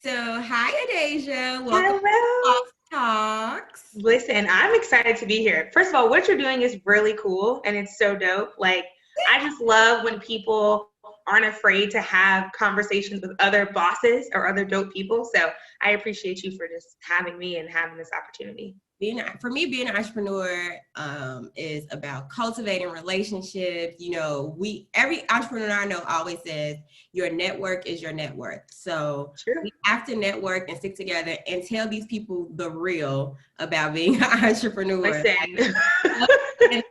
So, hi, Adeja. Welcome to Hello. Talks Talks. Listen, I'm excited to be here. First of all, what you're doing is really cool and it's so dope. Like, I just love when people aren't afraid to have conversations with other bosses or other dope people. So I appreciate you for just having me and having this opportunity. Being an entrepreneur is about cultivating relationships. Every entrepreneur I know always says your network is your net worth. So Sure. we have to network and stick together and tell these people the real about being an entrepreneur. Listen.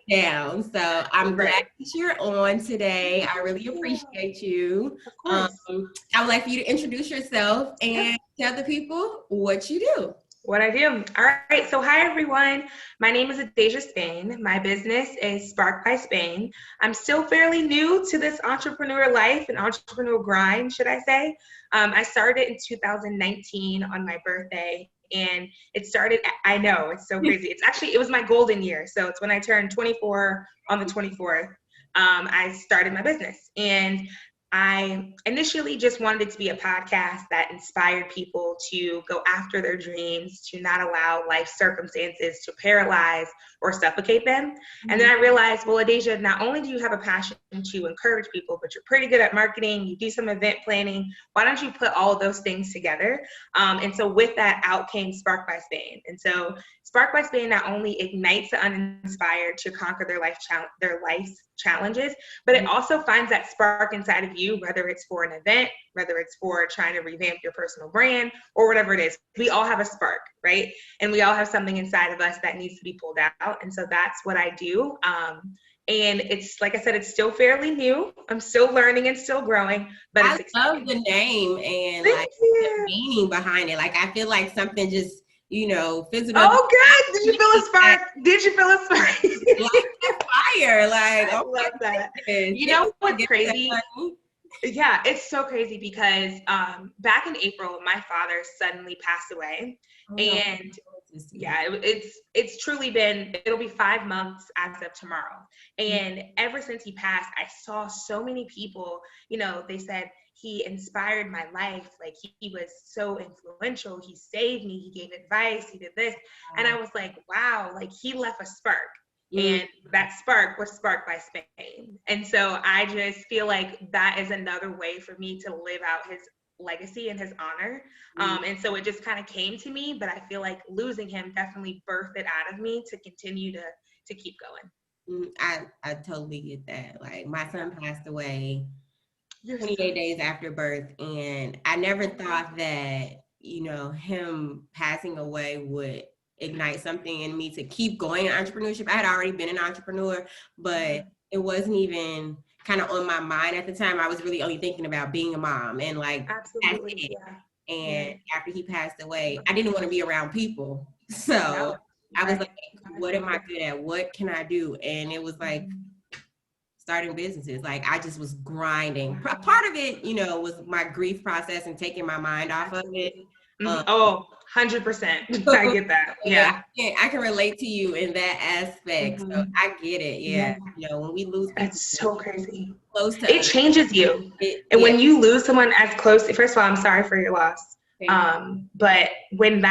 Down. So I'm glad Right. that you're on today. I really Yeah, appreciate you. of Um, course. I would like for you to introduce yourself Yep. and tell the people what you do. What I do. All right. So, hi, everyone. My name is Adeja Spain. My business is Spark by Spain. I'm still fairly new to this entrepreneur life and entrepreneur grind, should I say. I started in 2019 on my birthday. And it started, I know, it's so crazy. It was my golden year. So it's when I turned 24 on the 24th. I started my business. And I initially just wanted it to be a podcast that inspired people to go after their dreams, to not allow life circumstances to paralyze or suffocate them. And then I realized, well, Adeja, not only do you have a passion to encourage people, but you're pretty good at marketing, you do some event planning. Why don't you put all of those things together? And so with that out came Spark by Spain. And so Spark by Spain not only ignites the uninspired to conquer their life's challenges, but it also finds that spark inside of you, whether it's for an event, whether it's for trying to revamp your personal brand or whatever it is. We all have a spark, right? And we all have something inside of us that needs to be pulled out. And so that's what I do. And it's, like I said, it's still fairly new. I'm still learning and still growing, but I it's exciting. love the name and Thank like the you. meaning behind it. Like I feel like something just, fizzled up Oh, good. Did you feel a spark? Did you feel a spark? like a fire. Like, I oh my love that. goodness. You Thank know you for what's giving that crazy? money. Yeah, it's so crazy because back in April, my father suddenly passed away, Oh no. and yeah, it's truly been. It'll be 5 months as of tomorrow, and ever since he passed, I saw so many people. They said he inspired my life. Like he was so influential. He saved me. He gave advice. He did this, and I was like, wow, like he left a spark. Mm, And that spark was sparked by Spain. And so I just feel like that is another way for me to live out his legacy and his honor. And so it just kind of came to me, but I feel like losing him definitely birthed it out of me to continue to keep going. I totally get that. Like my son passed away You're 28 so days after birth, and I never thought that, him passing away would ignite something in me to keep going in entrepreneurship. I had already been an entrepreneur, but it wasn't even kind of on my mind at the time. I was really only thinking about being a mom and like that's absolutely, it. yeah. And Yeah. after he passed away, I didn't want to be around people. So No. I was Right. like, what am I good at? What can I do? And it was like starting businesses. Like I just was grinding. Part of it, was my grief process and taking my mind off of it. Absolutely. Um, Oh, 100%. I so get that. yeah, Yeah. I can relate to you in that aspect. So Mhm. I get it. Yeah. Yeah, when we lose people That's so crazy. close to It us, changes you. And yeah. when you lose someone as close, first of all, I'm sorry for your loss. Thank you. But when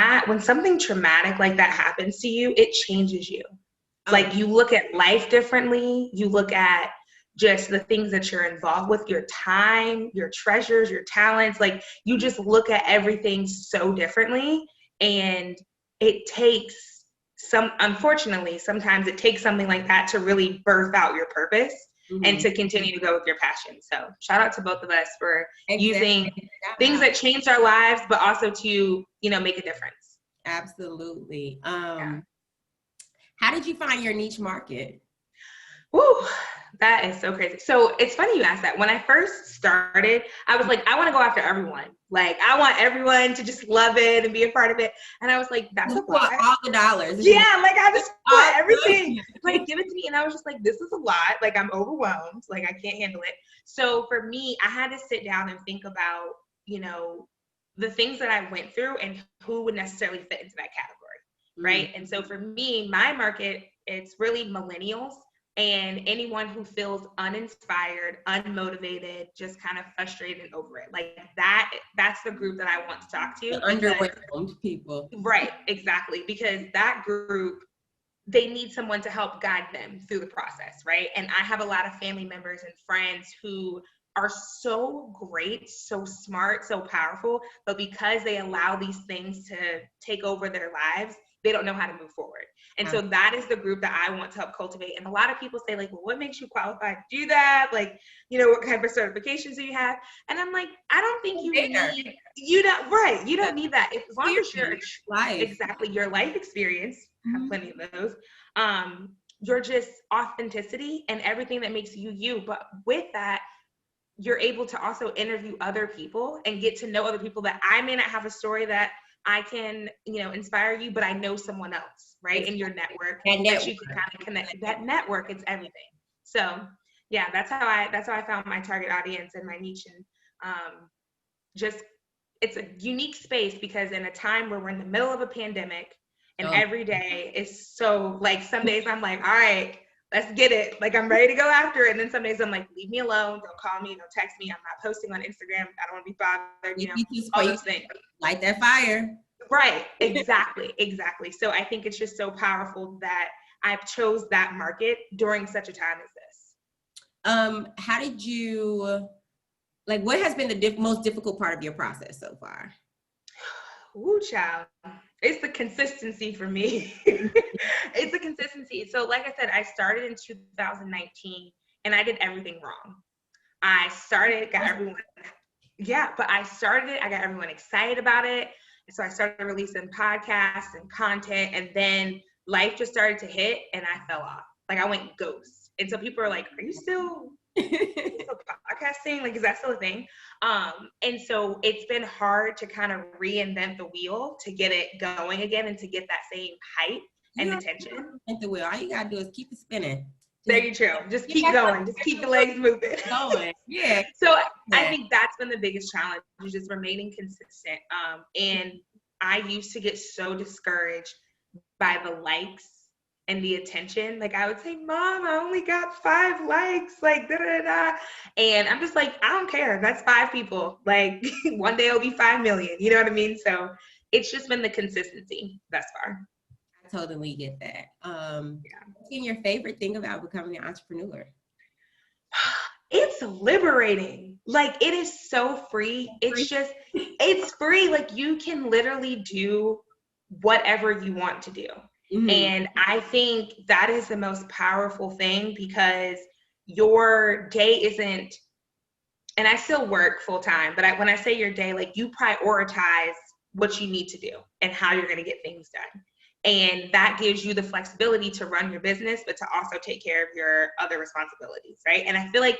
something traumatic like that happens to you, it changes you. Oh, Like you look at life differently. You look at just the things that you're involved with, your time, your treasures, your talents. Like you just look at everything so differently. And it takes unfortunately, sometimes it takes something like that to really birth out your purpose and mhm. to continue to go with your passion. So shout out to both of us for using Exactly. Shout things out. that changed our lives, but also to, make a difference. Absolutely. Yeah. How did you find your niche market? Woo, that is so crazy. So it's funny you asked that. When I first started, I was like, I want to go after everyone. Like, I want everyone to just love it and be a part of it. And I was like, that's You a want lot. all the dollars. Yeah, like I just want All everything. Like, give it to me. And I was just like, this is a lot. Like, I'm overwhelmed. Like, I can't handle it. So for me, I had to sit down and think about, the things that I went through and who would necessarily fit into that category. Mhm. Right. And so for me, my market, it's really millennials and anyone who feels uninspired, unmotivated, just kind of frustrated and over it. Like that's the group that I want to talk to. The underwhelmed people. Right, exactly. Because that group, they need someone to help guide them through the process, right? And I have a lot of family members and friends who are so great, so smart, so powerful, but because they allow these things to take over their lives, they don't know how to move forward. And so that is the group that I want to help cultivate. And a lot of people say, like, well, what makes you qualified to do that? Like, you know, what kind of certifications do you have? And I'm like, I don't think you need, you don't need that. As long as you're exactly your life experience, have plenty of those, you're just authenticity and everything that makes you you. But with that, you're able to also interview other people and get to know other people that I may not have a story that I can, you know, inspire you, but I know someone else, right? In your network that you can kind of connect. That network is everything. So yeah, that's how I found my target audience and my niche. And just, it's a unique space because in a time where we're in the middle of a pandemic and every day is so, like, some days I'm like, all right, let's get it. Like, I'm ready to go after it. And then some days I'm like, leave me alone. Don't call me. Don't text me. I'm not posting on Instagram. I don't want to be bothered. You know, all those things. Light that fire. Right. Exactly. Exactly. So I think it's just so powerful that I've chose that market during such a time as this. How did you, like, what has been the most difficult part of your process so far? Ooh, child. It's the consistency for me. It's the consistency. So like I said, I started in 2019 and I did everything wrong. I got everyone excited about it. So I started releasing podcasts and content, and then life just started to hit and I fell off. Like, I went ghost. And so people are like, are you still podcasting? Like, is that still a thing? And so it's been hard to kind of reinvent the wheel to get it going again and to get that same hype and attention. Reinvent the wheel. All you gotta do is keep it spinning. There you go. Just keep going. Just keep the legs moving. Going. Yeah. So I think that's been the biggest challenge, is just remaining consistent. And I used to get so discouraged by the likes and the attention. Like, I would say, Mom, I only got 5 likes, like, da da da. And I'm just like, I don't care. That's 5 people. Like, one day it'll be 5 million. You know what I mean? So it's just been the consistency thus far. I totally get that. What's been your favorite thing about becoming an entrepreneur? It's liberating. Like, it is so free. It's free. Like, you can literally do whatever you want to do. Mm-hmm. And I think that is the most powerful thing, because your day isn't, and I still work full time, but when I say your day, like, you prioritize what you need to do and how you're going to get things done. And that gives you the flexibility to run your business, but to also take care of your other responsibilities, right? And I feel like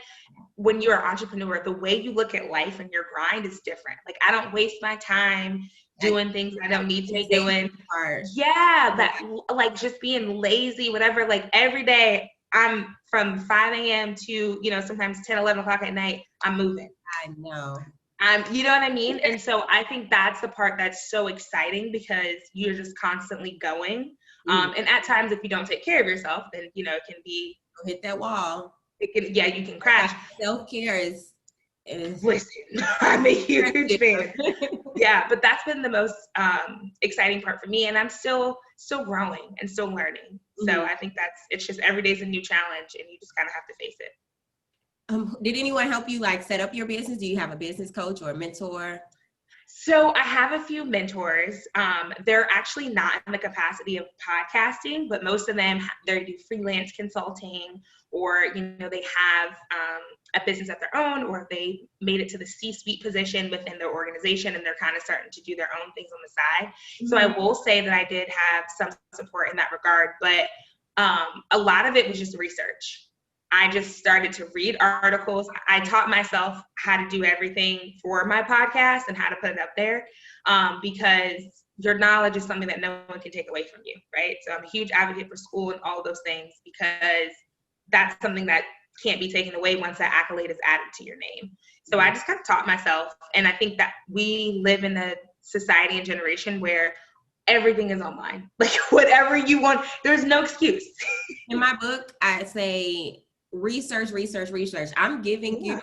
when you're an entrepreneur, the way you look at life and your grind is different. Like, I don't waste my time doing things I don't need to be doing. Yeah, that, like, just being lazy, whatever. Like, every day I'm from 5 a.m. to, you know, sometimes 10, 11 o'clock at night, I'm moving. I know. You know what I mean? And so I think that's the part that's so exciting, because you're just constantly going. And at times, if you don't take care of yourself, then, you know, it can be, hit that wall. You can crash. Self-care is listen, I'm a huge fan. Yeah, but that's been the most exciting part for me. And I'm still growing and still learning. So I think it's just every day's a new challenge, and you just kind of have to face it. Did anyone help you, like, set up your business? Do you have a business coach or a mentor? So I have a few mentors. They're actually not in the capacity of podcasting, but most of them, they do freelance consulting, or, you know, they have a business of their own, or they made it to the C-suite position within their organization, and they're kind of starting to do their own things on the side. Mm-hmm. So I will say that I did have some support in that regard, but a lot of it was just research. I just started to read articles. I taught myself how to do everything for my podcast and how to put it up there, because your knowledge is something that no one can take away from you, right? So I'm a huge advocate for school and all those things, because that's something that can't be taken away once that accolade is added to your name. So I just kind of taught myself. And I think that we live in a society and generation where everything is online. Like whatever you want, there's no excuse. In my book, I say research. I'm giving you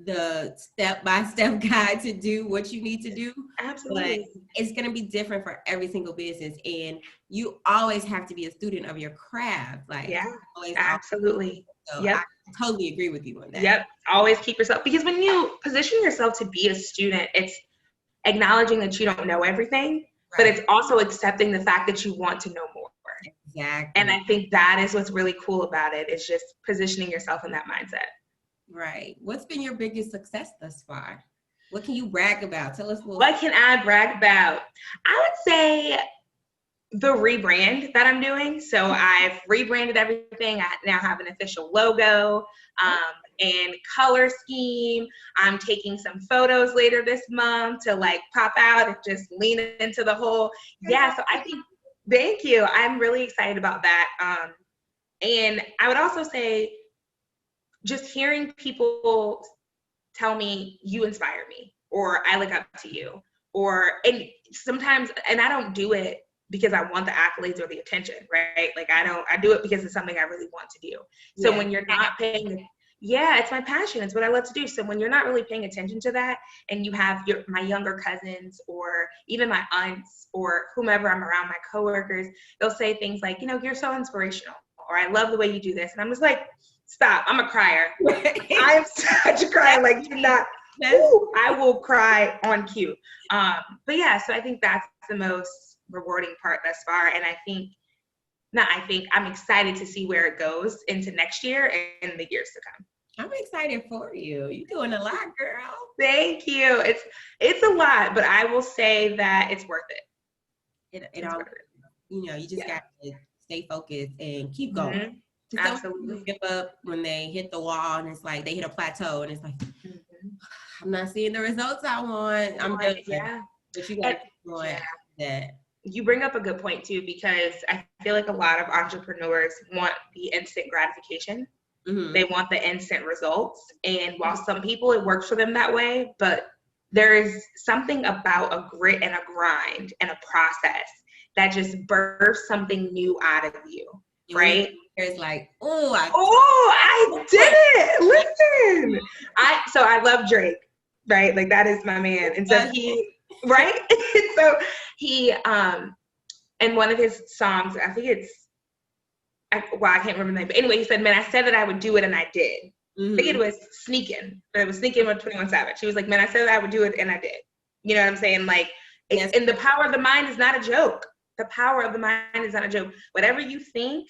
the step-by-step guide to do what you need to do. Absolutely. But it's going to be different for every single business. And you always have to be a student of your craft. Like, yeah, absolutely. So yep. I totally agree with you on that. Yep. Always keep yourself, because when you position yourself to be a student, it's acknowledging that you don't know everything, but it's also accepting the fact that you want to know more. Exactly. And I think that is what's really cool about it, is just positioning yourself in that mindset. Right. What's been your biggest success thus far? What can you brag about? Tell us what can I brag about? I would say the rebrand that I'm doing. So I've rebranded everything. I now have an official logo and color scheme. I'm taking some photos later this month to like pop out and just lean into the whole. Yeah. So I think, thank you. I'm really excited about that. And I would also say just hearing people tell me you inspire me, or I look up to you, and sometimes, and I don't do it because I want the accolades or the attention, right? Like I do it because it's something I really want to do. So when you're not paying, it's my passion. It's what I love to do. So when you're not really paying attention to that, and you have my younger cousins or even my aunts or whomever I'm around, my coworkers, they'll say things like, you're so inspirational, or I love the way you do this. And I'm just like, stop, I'm a crier. I am such a crier. Like, you're not, I will cry on cue. But yeah, so I think that's the most rewarding part thus far. And I'm excited to see where it goes into next year and the years to come. I'm excited for you. You're doing a lot, girl. Thank you. It's a lot, but I will say that it's worth it. You just got to stay focused and keep going. Mm-hmm. Absolutely. Give up when they hit the wall, and it's like they hit a plateau, and it's like, I'm not seeing the results I want. I'm done. Yeah. But you got to keep going that. You bring up a good point too, because I feel like a lot of entrepreneurs want the instant gratification. Mm-hmm. They want the instant results. And while some people, it works for them that way, but there is something about a grit and a grind and a process that just births something new out of you, right? It's like, I did it. Listen, I love Drake, right? Like that is my man. And so right? So he, in one of his songs, I think I can't remember the name, but anyway, he said, man, I said that I would do it and I did. Mm-hmm. I think it was Sneakin'. It was Sneakin' with 21 Savage. He was like, man, I said that I would do it and I did. You know what I'm saying? Like, and the power of the mind is not a joke. The power of the mind is not a joke. Whatever you think,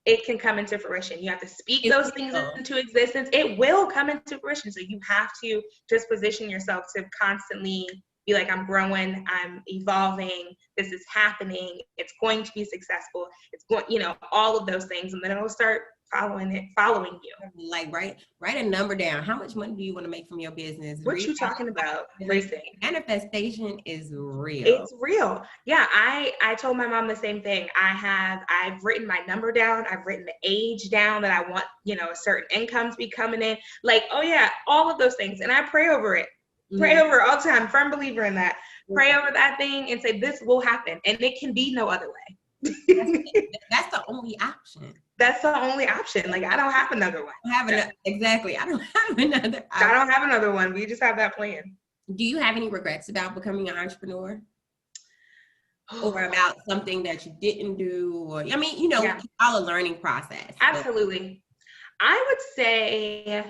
it can come into fruition. You have to speak those things into existence. It will come into fruition. So you have to just position yourself to constantly be like, I'm growing, I'm evolving, this is happening, it's going to be successful, it's going, all of those things, and then it'll start following you. Like write a number down. How much money do you want to make from your business? What you talking about? Manifestation is real. It's real. Yeah, I told my mom the same thing. I've written my number down. I've written the age down that I want, a certain income to be coming in. Like, all of those things. And I pray over it. Pray over it all the time. Firm believer in that. Pray over that thing and say, this will happen. And it can be no other way. That's the only option. That's the only option. Like, I don't have another one. Exactly. I don't have another option. I don't have another one. We just have that plan. Do you have any regrets about becoming an entrepreneur? Or about something that you didn't do? Or it's all a learning process. Absolutely. I would say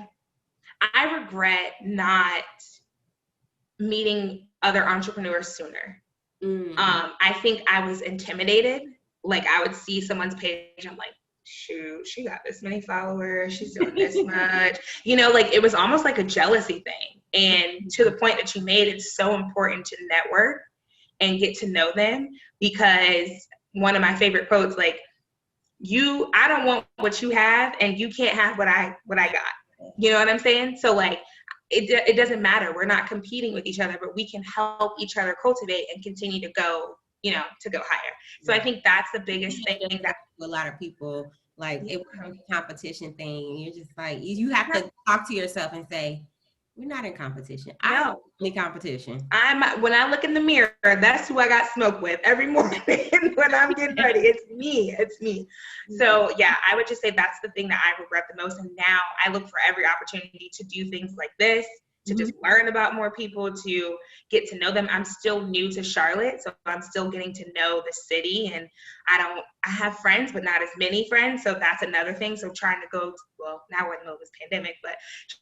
I regret not meeting other entrepreneurs sooner. Mm-hmm. I think I was intimidated. Like, I would see someone's page, I'm like, shoot, she got this many followers, she's doing this much. Like, it was almost like a jealousy thing. And to the point that you made, it's so important to network and get to know them, because one of my favorite quotes, like, I don't want what you have, and you can't have what I got. You know what I'm saying? So, like, it doesn't matter. We're not competing with each other, but we can help each other cultivate and continue to go, to go higher. So I think that's the biggest thing that a lot of people, like, it becomes a competition thing. And you're just like, you have to talk to yourself and say, We're not in competition. No. I'm in competition. When I look in the mirror, that's who I got smoke with every morning when I'm getting ready. It's me. So yeah, I would just say that's the thing that I regret the most. And now I look for every opportunity to do things like this, to just learn about more people, to get to know them. I'm still new to Charlotte, so I'm still getting to know the city, and I have friends, but not as many friends. So that's another thing. So trying to go, now we're in the middle of this pandemic, but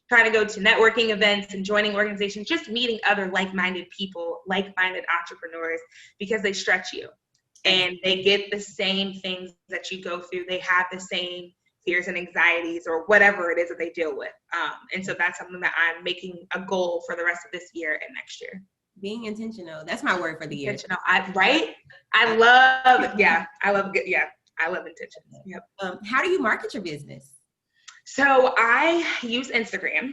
trying to go to networking events and joining organizations, just meeting other like-minded people, like-minded entrepreneurs, because they stretch you and they get the same things that you go through. They have the same fears and anxieties or whatever it is that they deal with. And so that's something that I'm making a goal for the rest of this year and next year. Being intentional. That's my word for the year. Intentional. I love intention. Yep. How do you market your business? So I use Instagram.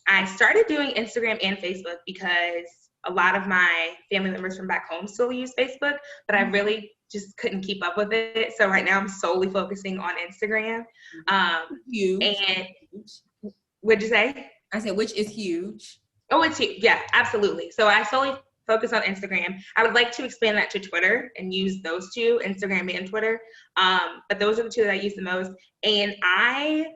I started doing Instagram and Facebook because a lot of my family members from back home still use Facebook, but I really just couldn't keep up with it. So right now I'm solely focusing on Instagram. Huge. And what'd you say? I said, which is huge. Oh, it's huge. Yeah, absolutely. So I solely focus on Instagram. I would like to expand that to Twitter and use those two, Instagram and Twitter. But those are the two that I use the most. And I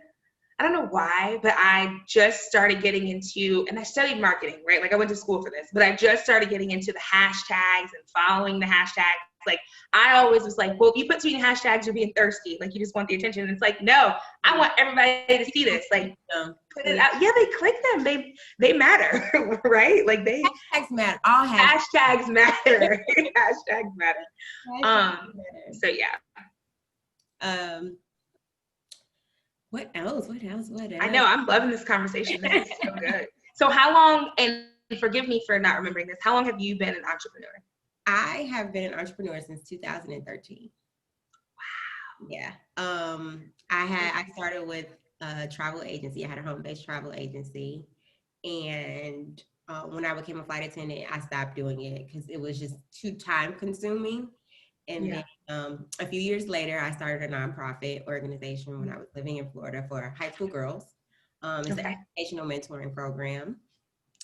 don't know why, but I just started getting into, and I studied marketing, right? Like I went to school for this, but I just started getting into the hashtags and following the hashtags. Like I always was like, well, if you put too many hashtags, you're being thirsty. Like you just want the attention. And it's like, no, I want everybody to see this. Like put it out. Yeah, they click them. They matter, right? Like hashtags matter. All hashtags matter. Hashtags matter. So yeah. What else? I know, I'm loving this conversation. This is so good. So how long, and forgive me for not remembering this, how long have you been an entrepreneur? I have been an entrepreneur since 2013. Wow. Yeah. I started with a travel agency. I had a home-based travel agency. And when I became a flight attendant, I stopped doing it because it was just too time consuming. And then a few years later, I started a nonprofit organization when I was living in Florida for high school girls. It's an educational mentoring program.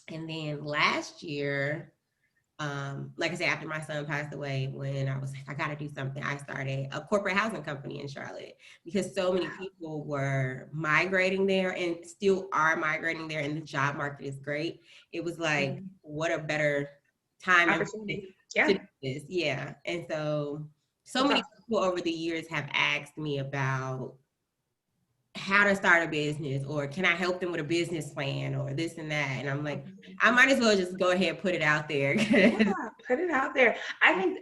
And then last year, like I said, after my son passed away, when I was like, I got to do something, I started a corporate housing company in Charlotte because so many people were migrating there and still are migrating there, and the job market is great. It was like, what a better time opportunity. To do this. Yeah. And so many people over the years have asked me about how to start a business, or can I help them with a business plan, or this and that. And I'm like, I might as well just go ahead and put it out there. Yeah, put it out there. I think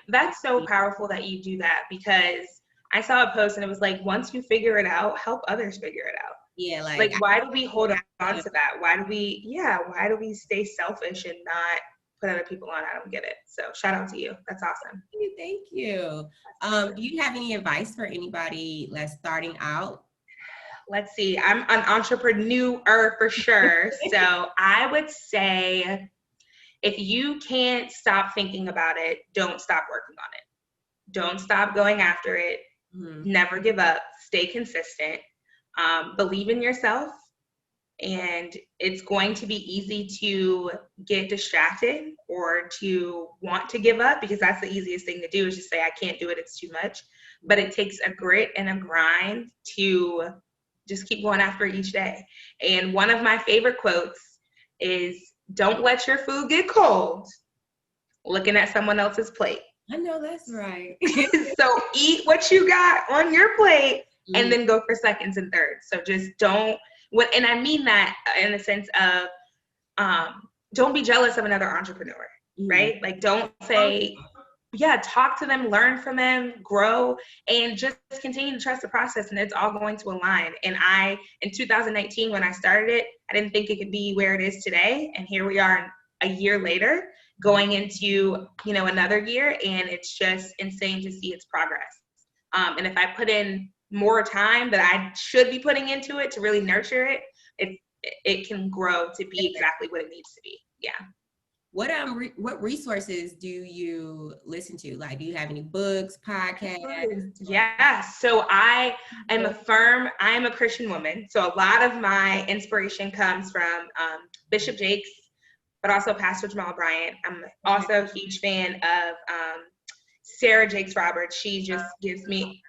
that's so powerful that you do that, because I saw a post and it was like, once you figure it out, help others figure it out. Yeah. Like why do we hold on to that? Why do we stay selfish and not put other people on? I don't get it. So shout out to you. That's awesome. Thank you. Do you have any advice for anybody that's starting out? Let's see. I'm an entrepreneur for sure. So I would say if you can't stop thinking about it, don't stop working on it. Don't stop going after it. Never give up. Stay consistent. Believe in yourself. And it's going to be easy to get distracted or to want to give up, because that's the easiest thing to do, is just say, I can't do it, it's too much. But it takes a grit and a grind to just keep going after it each day. And one of my favorite quotes is, don't let your food get cold looking at someone else's plate. I know that's right. So eat what you got on your plate and then go for seconds and thirds. So just don't. And I mean that in the sense of, don't be jealous of another entrepreneur, right? Like don't say, talk to them, learn from them, grow, and just continue to trust the process, and it's all going to align. And in 2019, when I started it, I didn't think it could be where it is today. And here we are a year later, going into, another year, and it's just insane to see its progress. And if I put in more time that I should be putting into it to really nurture it, it can grow to be exactly what it needs to be. Yeah. what resources do you listen to? Like, do you have any books, podcasts? Yeah. So I am a Christian woman. So a lot of my inspiration comes from Bishop Jakes, but also Pastor Jamal Bryant. I'm also a huge fan of Sarah Jakes Roberts. She just gives me,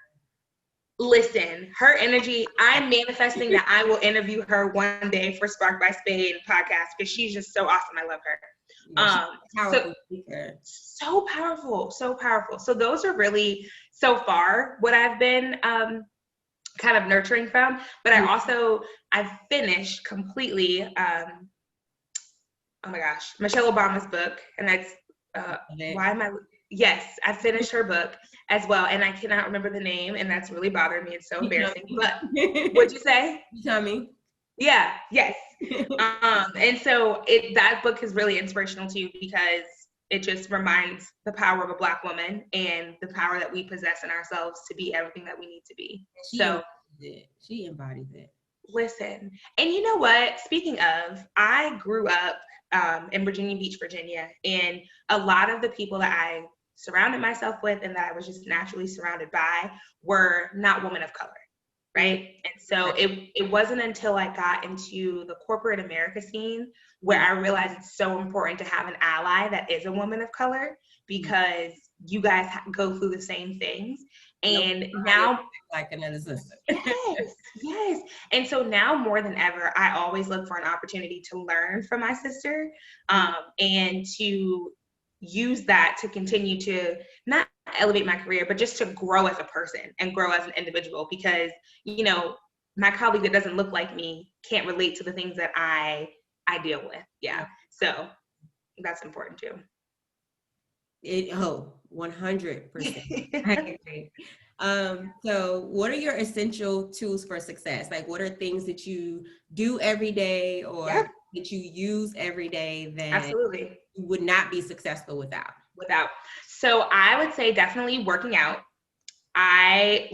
listen, her energy. I'm manifesting that I will interview her one day for Spark by Spade podcast because she's just so awesome. I love her. So powerful, so powerful. So those are really, so far, what I've been kind of nurturing from. But I've finished completely, oh my gosh, Michelle Obama's book. And that's, yes, I finished her book as well. And I cannot remember the name, and that's really bothering me. It's so embarrassing. But what'd you say? You tell me. Yeah, yes. And so that book is really inspirational too, because it just reminds the power of a Black woman and the power that we possess in ourselves to be everything that we need to be. She embodies it. Listen, and you know what? Speaking of, I grew up in Virginia Beach, Virginia, and a lot of the people that I surrounded myself with and that I was just naturally surrounded by were not women of color. Right. And so it wasn't until I got into the corporate America scene where I realized it's so important to have an ally that is a woman of color, because you guys go through the same things. And now, like another sister. Yes. And so now more than ever, I always look for an opportunity to learn from my sister, and to use that to continue to not elevate my career, but just to grow as a person and grow as an individual, because, you know, my colleague that doesn't look like me can't relate to the things that I deal with. Yeah. So that's important too. 100%. I agree. So what are your essential tools for success? Like, what are things that you do every day or that you use every day that absolutely you would not be successful without? So I would say definitely working out. That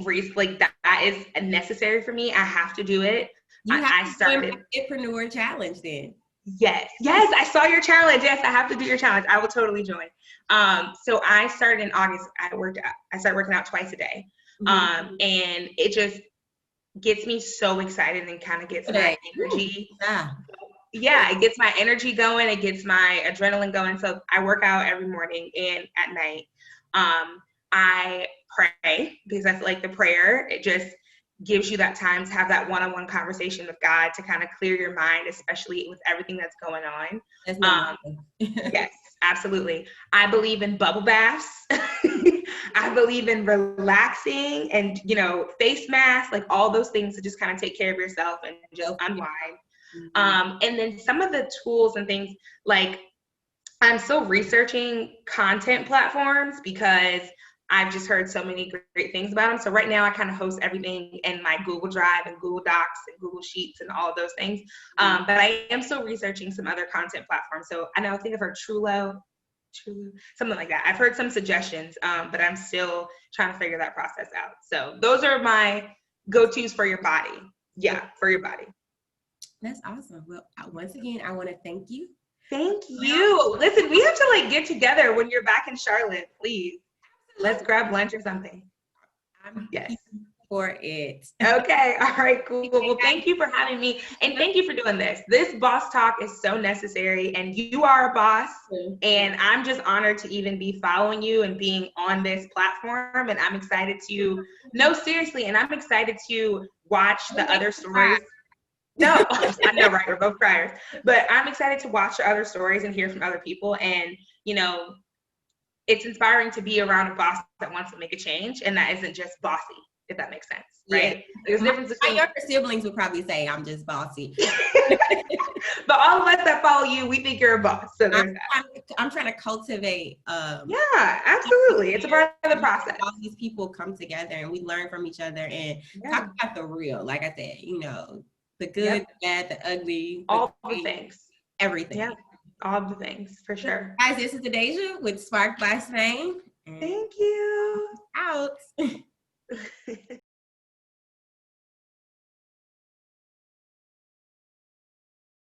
is necessary for me. I have to do it. I started EntrepreNEWer challenge then. Yes, I saw your challenge. Yes, I have to do your challenge. I will totally join. So I started in August. I started working out twice a day. And it just gets me so excited and kind of gets my energy. It gets my energy going. It gets my adrenaline going. So I work out every morning and at night. I pray, because I feel like the prayer, it just gives you that time to have that one-on-one conversation with God to kind of clear your mind, especially with everything that's going on. Yes, absolutely. I believe in bubble baths. I believe in relaxing and, face masks, like all those things to just kind of take care of yourself and just unwind. And then some of the tools and things, like I'm still researching content platforms because I've just heard so many great things about them. So right now I kind of host everything in my Google Drive and Google Docs and Google Sheets and all of those things. But I am still researching some other content platforms. So I think I've heard Trello, something like that. I've heard some suggestions, but I'm still trying to figure that process out. So those are my go-tos for your body. Yeah, for your body. That's awesome. Well, once again, I want to thank you. Thank you. Listen, we have to get together when you're back in Charlotte, please. Let's grab lunch or something. I'm here for it. Okay. All right, cool. Well, thank you for having me. And thank you for doing this. This boss talk is so necessary, and you are a boss. And I'm just honored to even be following you and being on this platform. And I'm excited to, no, seriously. And I'm excited to watch the other stories. No, I know, right? We're both criers. But I'm excited to watch the other stories and hear from other people. And, it's inspiring to be around a boss that wants to make a change and that isn't just bossy, if that makes sense, right? Yeah. There's a difference between my younger siblings would probably say I'm just bossy. But all of us that follow you, we think you're a boss. So I'm trying to cultivate. Yeah, absolutely. It's a part of the process. All these people come together and we learn from each other and talk about the real, like I said, the good, the bad, the ugly, all the things, everything. Yeah. All the things, for sure. Guys, this is Adeja with Spark by Spain. Thank you.